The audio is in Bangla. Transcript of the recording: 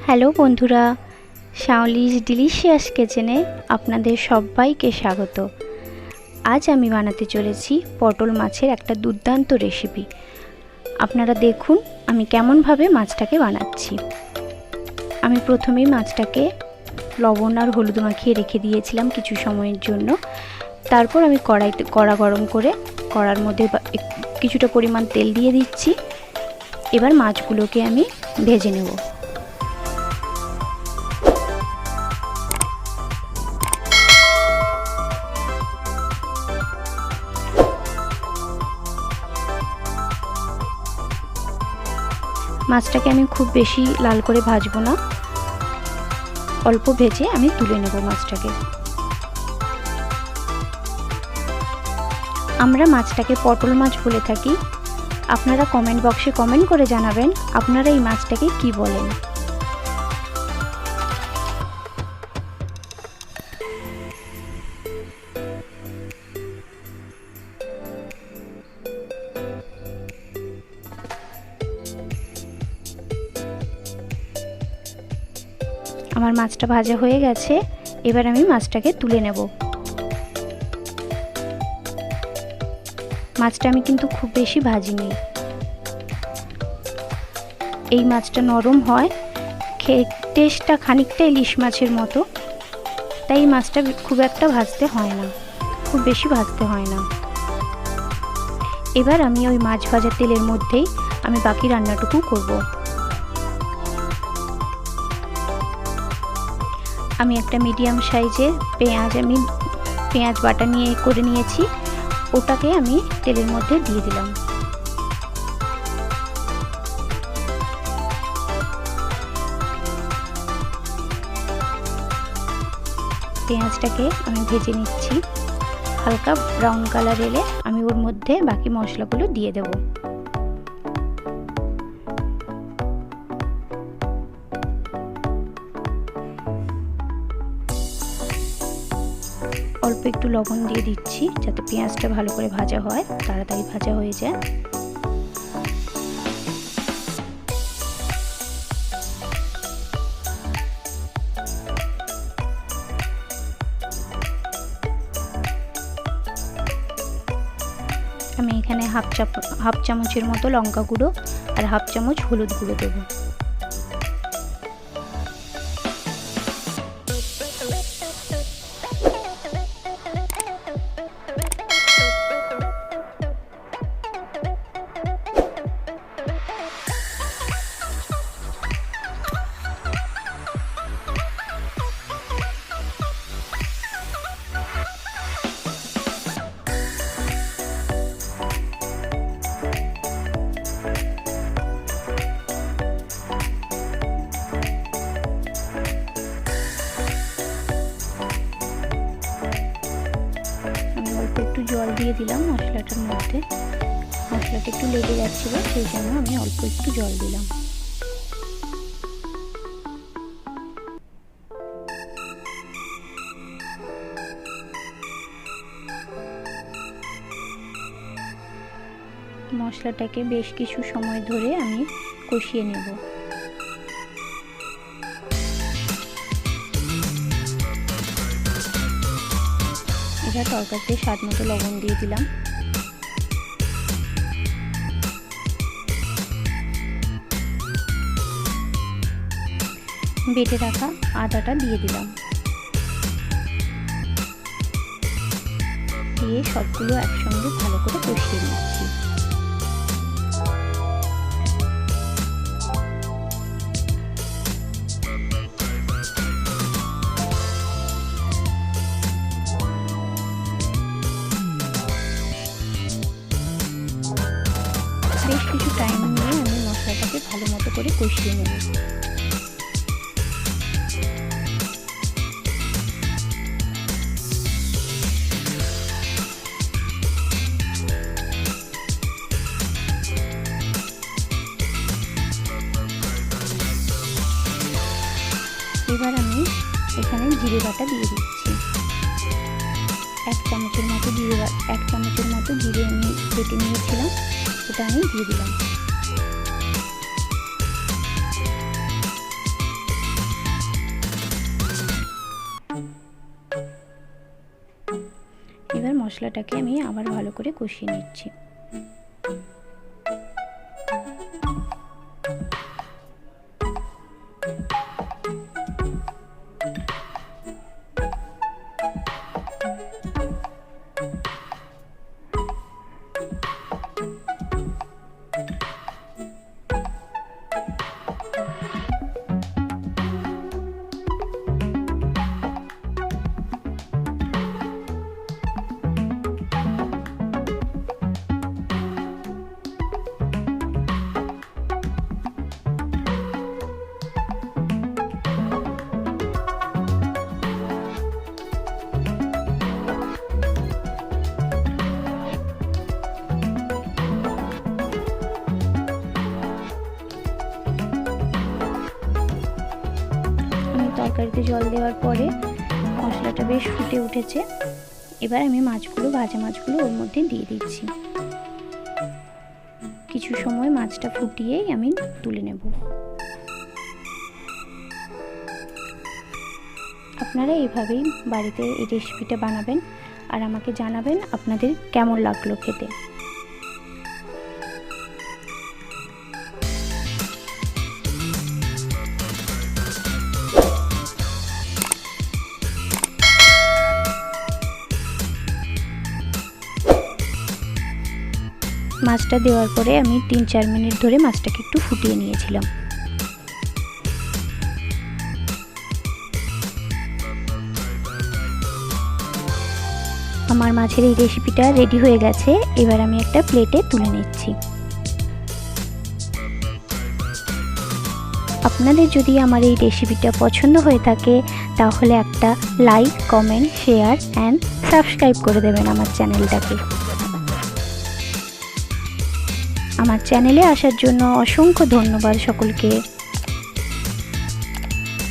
হ্যালো বন্ধুরা, শাওনলিস ডিলিশিয়াস কিচেনে আপনাদের সবাইকে স্বাগত। আজ আমি বানাতে চলেছি পটল মাছের একটা দুর্দান্ত রেসিপি। আপনারা দেখুন আমি কেমনভাবে মাছটাকে বানাচ্ছি। আমি প্রথমেই মাছটাকে লবণ আর হলুদ মাখিয়ে রেখে দিয়েছিলাম কিছু সময়ের জন্য। তারপর আমি কড়া গরম করে কড়ার মধ্যে কিছুটা পরিমাণ তেল দিয়ে দিচ্ছি। এবার মাছগুলোকে আমি ভেজে নেব। মাছটাকে আমি খুব বেশি লাল করে ভাজবো না, অল্প ভেজে আমি তুলে নেব মাছটাকে। আমরা মাছটাকে পটল মাছ বলে থাকি। আপনারা কমেন্ট বক্সে কমেন্ট করে জানাবেন আপনারা এই মাছটাকে কি বলেন। আমার মাছটা ভাজা হয়ে গেছে, এবার আমি মাছটাকে তুলে নেব। মাছটা আমি কিন্তু খুব বেশি ভাজিনি। এই মাছটা নরম হয়, টেস্টটা খানিকটা ইলিশ মাছের মতো, তাই এই মাছটা খুব একটা ভাজতে হয় না, খুব বেশি ভাজতে হয় না। এবার আমি ওই মাছ ভাজা তেলের মধ্যেই আমি বাকি রান্নাটুকু করব। আমি একটা মিডিয়াম সাইজের পেঁয়াজ বাটা করে নিয়েছি, ওটাকে আমি তেলের মধ্যে দিয়ে দিলাম। পেঁয়াজটাকে আমি ভেজে নিচ্ছি, হালকা ব্রাউন কালার এলে আমি ওর মধ্যে বাকি মশলাগুলো দিয়ে দেব। অল্প একটু লবণ দিয়ে দিচ্ছি যাতে পেঁয়াজটা ভালো করে ভাজা হয়, তাড়াতাড়ি ভাজা হয়ে যায়। আমি এখানে হাফ চামচের মতো লঙ্কা গুঁড়ো আর হাফ চামচ হলুদ গুঁড়ো দেবো। একটু জল দিয়ে দিলাম মশলাটার মধ্যে, মশলাটা একটু লেগে যাচ্ছিল সেই জন্য আমি অল্প একটু জল দিলাম। মশলাটাকে বেশ কিছু সময় ধরে আমি কষিয়ে নেব। এবার তরকারিতে স্বাদ মতো লবণ দিয়ে দিলাম। বেটে রাখা আদাটা দিয়ে দিলাম, দিয়ে সবগুলো একসঙ্গে ভালো করে কষিয়ে নিচ্ছি। বেশ কিছু টাইম নিয়ে আমি মশলাটাকে ভালো মতো করে কষিয়ে নেব। এবার আমি এখানে জিরে বাটা দিয়ে দিচ্ছি। এক চামচের মতো জিরে আমি বেটে নিয়েছিলাম, ওটা আমি দিয়ে দিলাম। এবার মশলাটাকে আমি আবার ভালো করে কষিয়ে নিচ্ছি। তরকারিতে জল দেওয়ার পরে মশলাটা বেশ ফুটে উঠেছে। এবার আমি মাছগুলো, ভাজা মাছগুলো ওর মধ্যে দিয়ে দিচ্ছি। কিছু সময় মাছটা ফুটিয়েই আমি তুলে নেব। আপনারা এইভাবেই বাড়িতে এই রেসিপিটা বানাবেন আর আমাকে জানাবেন আপনাদের কেমন লাগলো খেতে। মাছটা দেওয়ার পরে আমি 3-4 মিনিট ধরে মাছটাকে একটু ফুটিয়ে নিয়েছিলাম। আমার মাছের এই রেসিপিটা রেডি হয়ে গেছে। এবার আমি একটা প্লেটে তুলে নিচ্ছি। আপনাদের যদি আমার এই রেসিপিটা পছন্দ হয়ে থাকে তাহলে একটা like, comment, share and subscribe করে দেবেন আমার চ্যানেলটাকে। আমার চ্যানেলে আসার জন্য অসংখ্য ধন্যবাদ সকলকে।